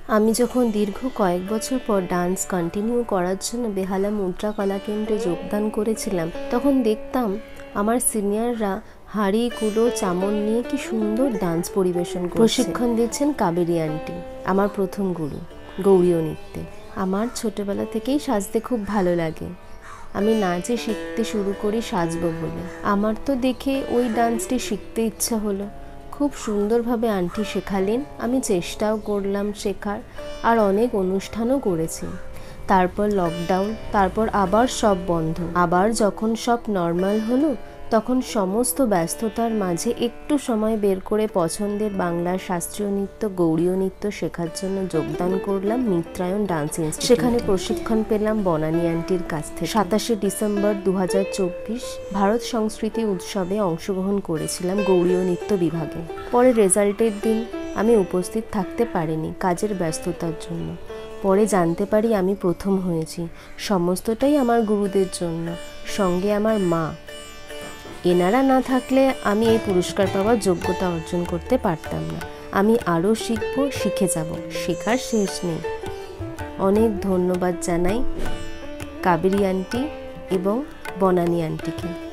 আমি যখন দীর্ঘ কয়েক বছর পর ডান্স কন্টিনিউ করার জন্য বেহালা মুদ্রা কলা কেন্দ্রে যোগদান করেছিলাম, তখন দেখতাম আমার সিনিয়ররা হাঁড়ি কুলো চামচ নিয়ে কি সুন্দর ডান্স পরিবেশন করছে। প্রশিক্ষণ দিচ্ছেন কাবেরী আন্টি, আমার প্রথম গুরু গৌড়ীয় নৃত্যে। আমার ছোটবেলা থেকেই সাজতে খুব ভালো লাগে। আমি নাচে শিখতে শুরু করি সাজবো বলে। আমার তো দেখে ওই ডান্সটি শিখতে ইচ্ছা হলো। খুব সুন্দরভাবে আন্টি শেখালেন, আমি চেষ্টাও করলাম শেখার, আর অনেক অনুষ্ঠানও করেছি। তারপর লকডাউন, তারপর আবার সব বন্ধ। আবার যখন সব নর্মাল হলো, তখন সমস্ত ব্যস্ততার মাঝে একটু সময় বের করে পছন্দের বাংলার শাস্ত্রীয় নৃত্য গৌড়ীয় নৃত্য শেখার জন্য যোগদান করলাম মিত্রায়ণ ডান্স ইনস্টিটিউটে। সেখানে প্রশিক্ষণ পেলাম বনানী আন্টির কাছ থেকে। 27শে ডিসেম্বর 2024 ভারত সংস্কৃতি উৎসবে অংশগ্রহণ করেছিলাম গৌড়ীয় নৃত্য বিভাগে। পরে রেজাল্টের দিন আমি উপস্থিত থাকতে পারিনি কাজের ব্যস্ততার জন্য। পরে জানতে পারি আমি প্রথম হয়েছি। সমস্তটাই আমার গুরুদের জন্য, সঙ্গে আমার মা। এনারা না থাকলে আমি এই পুরস্কার পাওয়ার যোগ্যতা অর্জন করতে পারতাম না। আমি আরও শিখবো, শিখে যাব, শেখার শেষ নেই। অনেক ধন্যবাদ জানাই কাবেরী আন্টি এবং বনানী আন্টিকে।